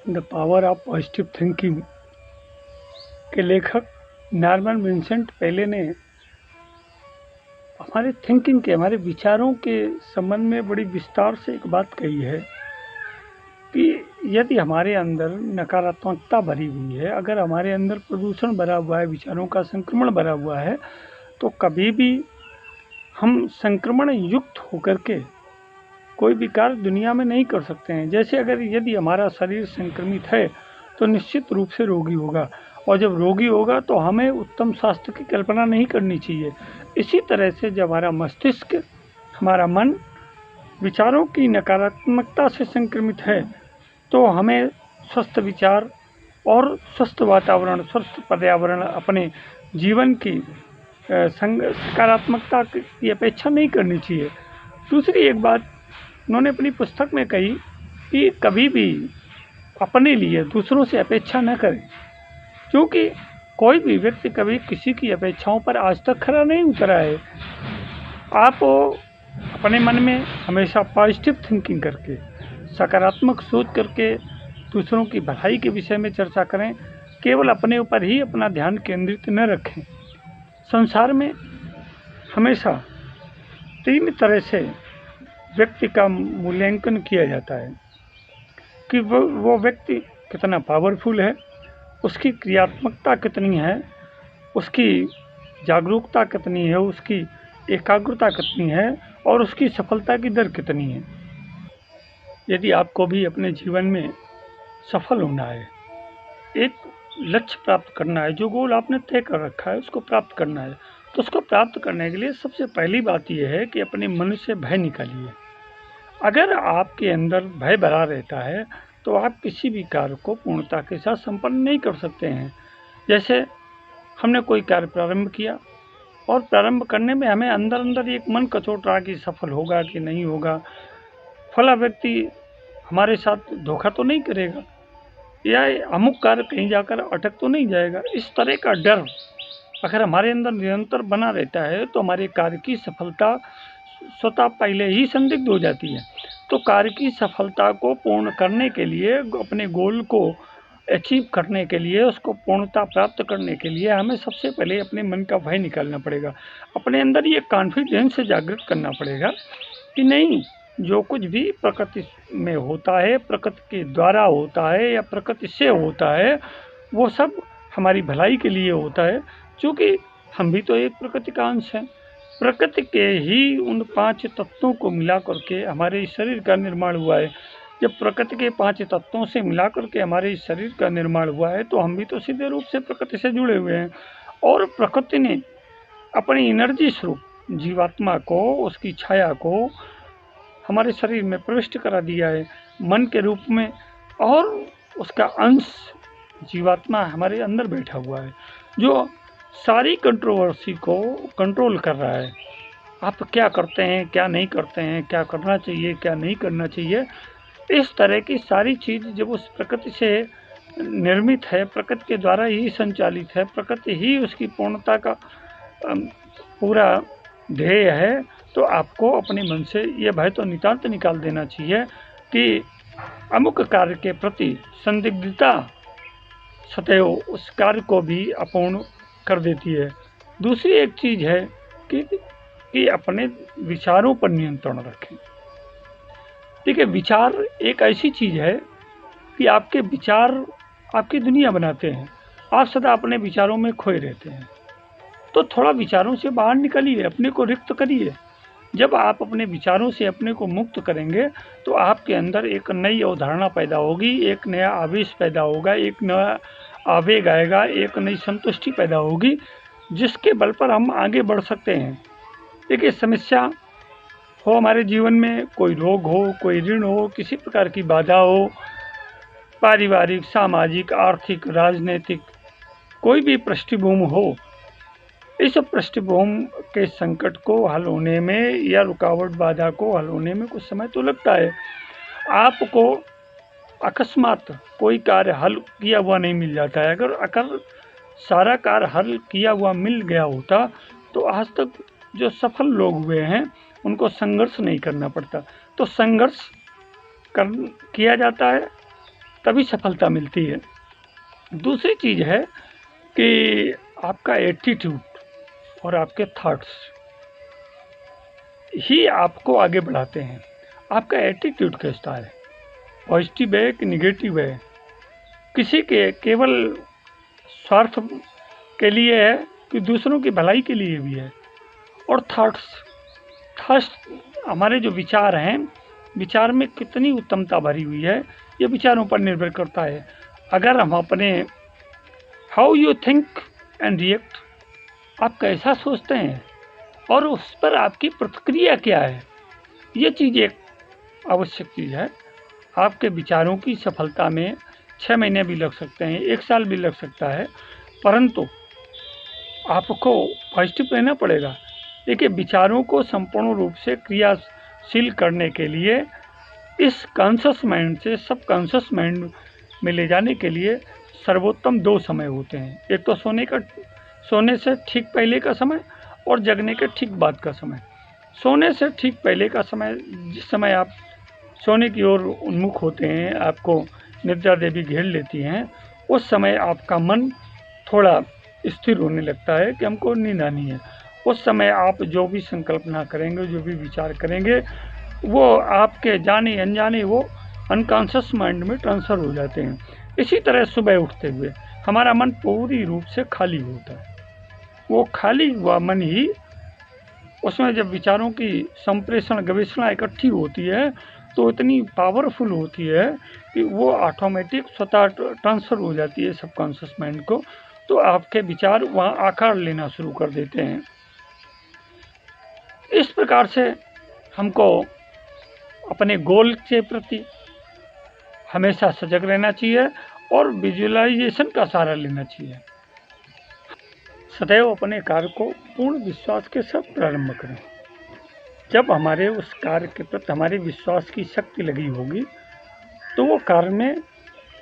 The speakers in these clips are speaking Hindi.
The power of positive thinking के लेखक नॉर्मन विंसेंट पेले ने हमारे थिंकिंग के, हमारे विचारों के संबंध में बड़ी विस्तार से एक बात कही है कि यदि हमारे अंदर नकारात्मकता भरी हुई है, अगर हमारे अंदर प्रदूषण भरा हुआ है, विचारों का संक्रमण भरा हुआ है, तो कभी भी हम संक्रमण युक्त होकर के कोई भी कार्य दुनिया में नहीं कर सकते हैं। जैसे अगर यदि हमारा शरीर संक्रमित है तो निश्चित रूप से रोगी होगा, और जब रोगी होगा तो हमें उत्तम स्वास्थ्य की कल्पना नहीं करनी चाहिए। इसी तरह से जब हमारा मस्तिष्क, हमारा मन विचारों की नकारात्मकता से संक्रमित है तो हमें स्वस्थ विचार और स्वस्थ वातावरण, स्वस्थ पर्यावरण, अपने जीवन की सकारात्मकता की अपेक्षा नहीं करनी चाहिए। दूसरी एक बात उन्होंने अपनी पुस्तक में कही कि कभी भी अपने लिए दूसरों से अपेक्षा न करें, क्योंकि कोई भी व्यक्ति कभी किसी की अपेक्षाओं पर आज तक खरा नहीं उतरा है। आप अपने मन में हमेशा पॉजिटिव थिंकिंग करके, सकारात्मक सोच करके दूसरों की भलाई के विषय में चर्चा करें, केवल अपने ऊपर ही अपना ध्यान केंद्रित न रखें। संसार में हमेशा 3 तरह से व्यक्ति का मूल्यांकन किया जाता है कि वो व्यक्ति कितना पावरफुल है, उसकी क्रियात्मकता कितनी है, उसकी जागरूकता कितनी है, उसकी एकाग्रता कितनी है और उसकी सफलता की दर कितनी है। यदि आपको भी अपने जीवन में सफल होना है, एक लक्ष्य प्राप्त करना है, जो गोल आपने तय कर रखा है उसको प्राप्त करना है, तो उसको प्राप्त करने के लिए सबसे पहली बात यह है कि अपने मन से भय निकालिए। अगर आपके अंदर भय भरा रहता है तो आप किसी भी कार्य को पूर्णता के साथ संपन्न नहीं कर सकते हैं। जैसे हमने कोई कार्य प्रारंभ किया और प्रारंभ करने में हमें अंदर अंदर एक मन कचोट रहा कि सफल होगा कि नहीं होगा, फला व्यक्ति हमारे साथ धोखा तो नहीं करेगा, या अमुक कार्य कहीं जाकर अटक तो नहीं जाएगा। इस तरह का डर अगर हमारे अंदर निरंतर बना रहता है तो हमारे कार्य की सफलता स्वतः पहले ही संदिग्ध हो जाती है। तो कार्य की सफलता को पूर्ण करने के लिए, अपने गोल को अचीव करने के लिए, उसको पूर्णता प्राप्त करने के लिए हमें सबसे पहले अपने मन का भय निकालना पड़ेगा। अपने अंदर ये कॉन्फिडेंस जागृत करना पड़ेगा कि नहीं, जो कुछ भी प्रकृति में होता है, प्रकृति के द्वारा होता है या प्रकृति से होता है, वो सब हमारी भलाई के लिए होता है, क्योंकि हम भी तो एक प्रकृति का अंश हैं। प्रकृति के ही उन 5 तत्वों को मिला करके हमारे शरीर का निर्माण हुआ है। जब प्रकृति के 5 तत्वों से मिला करके हमारे शरीर का निर्माण हुआ है तो हम भी तो सीधे रूप से प्रकृति से जुड़े हुए हैं, और प्रकृति ने अपनी एनर्जी स्वरूप जीवात्मा को, उसकी छाया को हमारे शरीर में प्रविष्ट करा दिया है मन के रूप में, और उसका अंश जीवात्मा हमारे अंदर बैठा हुआ है जो सारी कंट्रोवर्सी को कंट्रोल कर रहा है। आप क्या करते हैं, क्या नहीं करते हैं, क्या करना चाहिए, क्या नहीं करना चाहिए, इस तरह की सारी चीज़ जब उस प्रकृति से निर्मित है, प्रकृति के द्वारा ही संचालित है, प्रकृति ही उसकी पूर्णता का पूरा ध्येय है, तो आपको अपने मन से यह भय तो नितांत निकाल देना चाहिए कि अमुक कार्य के प्रति संदिग्धता सदैव उस कार्य को भी अपूर्ण कर देती है। दूसरी एक चीज़ है कि अपने विचारों पर नियंत्रण रखें। देखिए, विचार एक ऐसी चीज़ है कि आपके विचार आपकी दुनिया बनाते हैं। आप सदा अपने विचारों में खोए रहते हैं, तो थोड़ा विचारों से बाहर निकलिए, अपने को रिक्त करिए। जब आप अपने विचारों से अपने को मुक्त करेंगे तो आपके अंदर एक नई अवधारणा पैदा होगी, एक नया आवेश पैदा होगा, एक नया आवेग आएगा, एक नई संतुष्टि पैदा होगी, जिसके बल पर हम आगे बढ़ सकते हैं। देखिए, समस्या हो हमारे जीवन में, कोई रोग हो, कोई ऋण हो, किसी प्रकार की बाधा हो, पारिवारिक, सामाजिक, आर्थिक, राजनीतिक, कोई भी पृष्ठभूमि हो, इस पृष्ठभूमि के संकट को हल होने में या रुकावट बाधा को हल होने में कुछ समय तो लगता है। आपको अकस्मात कोई कार्य हल किया हुआ नहीं मिल जाता है। अगर सारा कार्य हल किया हुआ मिल गया होता तो आज तक जो सफल लोग हुए हैं उनको संघर्ष नहीं करना पड़ता। तो संघर्ष किया जाता है तभी सफलता मिलती है। दूसरी चीज़ है कि आपका एटीट्यूड और आपके थॉट्स ही आपको आगे बढ़ाते हैं। आपका एटीट्यूड कैसा है, पॉजिटिव है कि निगेटिव है, किसी के केवल स्वार्थ के लिए है कि दूसरों की भलाई के लिए भी है। और थॉट्स हमारे जो विचार हैं, विचार में कितनी उत्तमता भरी हुई है, ये विचारों पर निर्भर करता है। अगर हम अपने how you think and react, आप कैसा सोचते हैं और उस पर आपकी प्रतिक्रिया क्या है, ये चीज़ एक आवश्यक चीज़ है। आपके विचारों की सफलता में 6 महीने भी लग सकते हैं, 1 साल भी लग सकता है, परंतु आपको पॉजिटिव रहना पड़ेगा। देखिए, विचारों को संपूर्ण रूप से क्रियाशील करने के लिए इस कॉन्शस माइंड से सब कॉन्शस माइंड में ले जाने के लिए सर्वोत्तम 2 समय होते हैं। एक तो सोने से ठीक पहले का समय और जगने के ठीक बाद का समय। सोने से ठीक पहले का समय, जिस समय आप सोने की ओर उन्मुख होते हैं, आपको निद्रा देवी घेर लेती हैं, उस समय आपका मन थोड़ा स्थिर होने लगता है कि हमको नींद आनी है। उस समय आप जो भी संकल्पना करेंगे, जो भी विचार करेंगे, वो आपके जाने अनजाने वो अनकॉन्शियस माइंड में ट्रांसफ़र हो जाते हैं। इसी तरह सुबह उठते हुए हमारा मन पूरी रूप से खाली होता है। वो खाली हुआ मन ही, उसमें जब विचारों की संप्रेषण गवेषणा इकट्ठी होती है तो इतनी पावरफुल होती है कि वो ऑटोमेटिक स्वतः ट्रांसफ़र हो जाती है सबकॉन्शियस माइंड को। तो आपके विचार वहाँ आकार लेना शुरू कर देते हैं। इस प्रकार से हमको अपने गोल के प्रति हमेशा सजग रहना चाहिए और विजुअलाइजेशन का सहारा लेना चाहिए। सदैव अपने कार्य को पूर्ण विश्वास के साथ प्रारंभ करें। जब हमारे उस कार्य के प्रति हमारे विश्वास की शक्ति लगी होगी तो वो कार्य में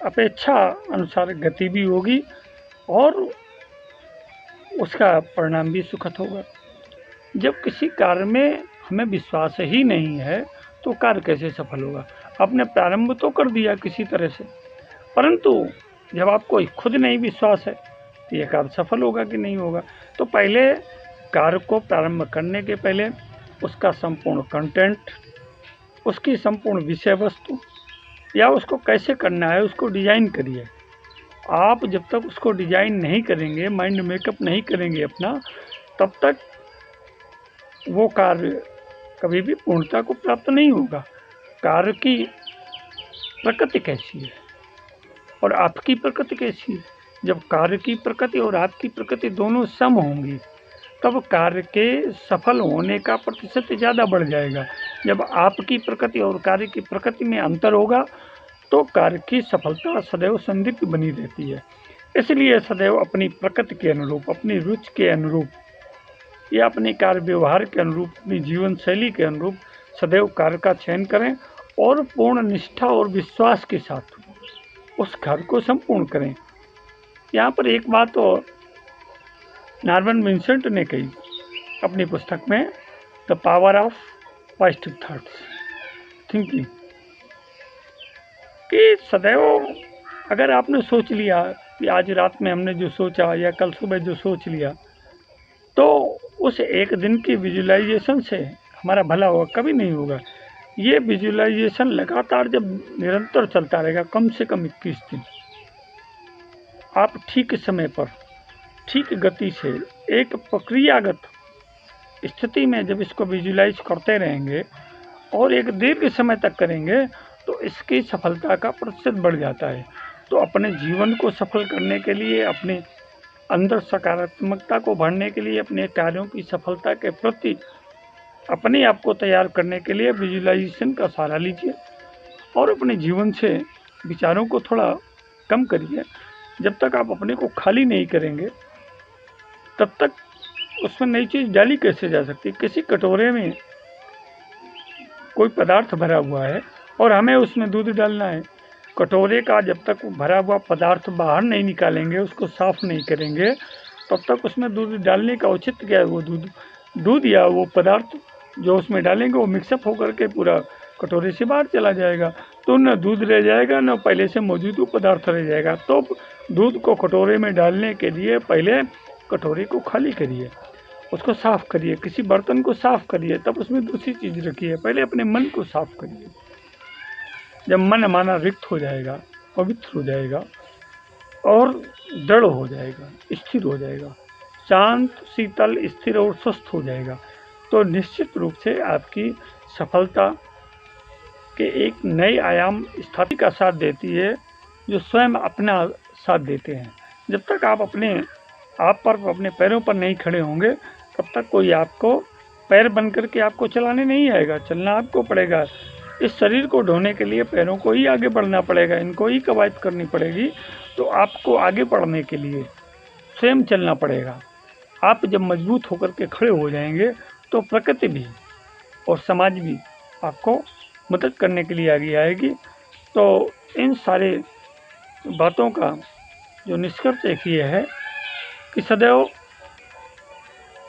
अपेक्षा अनुसार गति भी होगी और उसका परिणाम भी सुखद होगा। जब किसी कार्य में हमें विश्वास ही नहीं है तो कार्य कैसे सफल होगा। आपने प्रारंभ तो कर दिया किसी तरह से, परंतु जब आपको खुद नहीं विश्वास है तो ये कार्य सफल होगा कि नहीं होगा। तो पहले कार्य को प्रारंभ करने के पहले उसका संपूर्ण कंटेंट, उसकी संपूर्ण विषय वस्तु या उसको कैसे करना है उसको डिजाइन करिए। आप जब तक उसको डिजाइन नहीं करेंगे, माइंड मेकअप नहीं करेंगे अपना, तब तक वो कार्य कभी भी पूर्णता को प्राप्त नहीं होगा। कार्य की प्रकृति कैसी है और आपकी प्रकृति कैसी है। जब कार्य की प्रकृति और आपकी प्रकृति दोनों सम होंगी तब कार्य के सफल होने का प्रतिशत ज़्यादा बढ़ जाएगा। जब आपकी प्रकृति और कार्य की प्रकृति में अंतर होगा तो कार्य की सफलता सदैव संदिग्ध बनी रहती है। इसलिए सदैव अपनी प्रकृति के अनुरूप, अपनी रुचि के अनुरूप या अपने कार्य व्यवहार के अनुरूप, अपनी जीवन शैली के अनुरूप सदैव कार्य का चयन करें और पूर्ण निष्ठा और विश्वास के साथ उस कार्य को संपूर्ण करें। यहाँ पर एक बात और नॉर्मन विंसेंट ने कही अपनी पुस्तक में, the power of positive thoughts thinking, कि सदैव अगर आपने सोच लिया कि आज रात में हमने जो सोचा या कल सुबह जो सोच लिया तो उस एक दिन की विजुअलाइजेशन से हमारा भला होगा, कभी नहीं होगा। ये विजुअलाइजेशन लगातार जब निरंतर चलता रहेगा, कम से कम 21 दिन, आप ठीक समय पर ठीक गति से एक प्रक्रियागत स्थिति में जब इसको विजुअलाइज करते रहेंगे और एक दीर्घ समय तक करेंगे तो इसकी सफलता का प्रतिशत बढ़ जाता है। तो अपने जीवन को सफल करने के लिए, अपने अंदर सकारात्मकता को भरने के लिए, अपने कार्यों की सफलता के प्रति अपने आप को तैयार करने के लिए विजुअलाइजेशन का सहारा लीजिए और अपने जीवन से विचारों को थोड़ा कम करिए। जब तक आप अपने को खाली नहीं करेंगे तब तक उसमें नई चीज़ डाली कैसे जा सकती। किसी कटोरे में कोई पदार्थ भरा हुआ है और हमें उसमें दूध डालना है। कटोरे का जब तक भरा हुआ पदार्थ बाहर नहीं निकालेंगे, उसको साफ नहीं करेंगे, तब तक उसमें दूध डालने का औचित्य क्या है। वो दूध या वो पदार्थ जो उसमें डालेंगे वो मिक्सअप होकर के पूरा कटोरे से बाहर चला जाएगा। तो न दूध रह जाएगा, न पहले से मौजूद वो पदार्थ रह जाएगा। तो दूध को कटोरे में डालने के लिए पहले कटोरे को खाली करिए, उसको साफ करिए, किसी बर्तन को साफ करिए, तब उसमें दूसरी चीज़ रखिए। पहले अपने मन को साफ करिए। जब मन हमारा रिक्त हो जाएगा, पवित्र हो जाएगा और दृढ़ हो जाएगा, स्थिर हो जाएगा, शांत, शीतल, स्थिर और स्वस्थ हो जाएगा, तो निश्चित रूप से आपकी सफलता के एक नए आयाम स्थापित का साथ देती है, जो स्वयं अपना साथ देते हैं। जब तक आप अपने आप पर, अपने पैरों पर नहीं खड़े होंगे, तब तक कोई आपको पैर बन करके आपको चलाने नहीं आएगा। चलना आपको पड़ेगा। इस शरीर को ढोने के लिए पैरों को ही आगे बढ़ना पड़ेगा, इनको ही कवायद करनी पड़ेगी। तो आपको आगे बढ़ने के लिए स्वयं चलना पड़ेगा। आप जब मजबूत होकर के खड़े हो जाएंगे, तो प्रकृति भी और समाज भी आपको मदद करने के लिए आगे आएगी। तो इन सारे बातों का जो निष्कर्ष एक ये है कि सदैव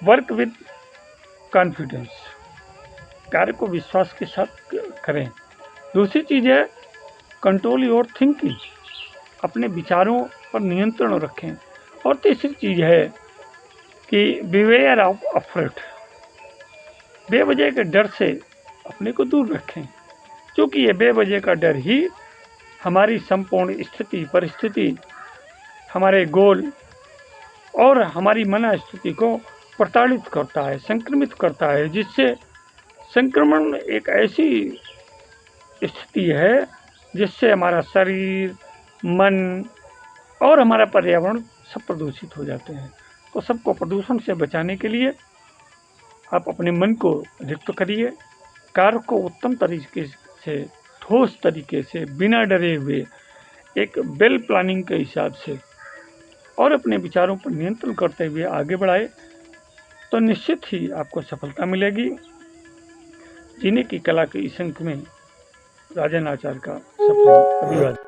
वर्क विद कॉन्फिडेंस, कार्य को विश्वास के साथ करें। दूसरी चीज़ है कंट्रोल योर थिंकिंग, अपने विचारों पर नियंत्रण रखें। और तीसरी चीज़ है कि बिवेयर ऑफ अफ्रेट, बेवजह के डर से अपने को दूर रखें, क्योंकि ये बेवजह का डर ही हमारी संपूर्ण स्थिति, परिस्थिति, हमारे गोल और हमारी मनस्थिति को प्रताड़ित करता है, संक्रमित करता है, जिससे संक्रमण एक ऐसी स्थिति है जिससे हमारा शरीर, मन और हमारा पर्यावरण सब प्रदूषित हो जाते हैं। तो सबको प्रदूषण से बचाने के लिए आप अपने मन को रिक्त करिए, कार्य को उत्तम तरीके से, ठोस तरीके से, बिना डरे हुए, एक वेल प्लानिंग के हिसाब से और अपने विचारों पर नियंत्रण करते हुए आगे बढ़ाए, तो निश्चित ही आपको सफलता मिलेगी। जीने की कला के इस अंक में राजन आचार्य का सफल अभिवादन।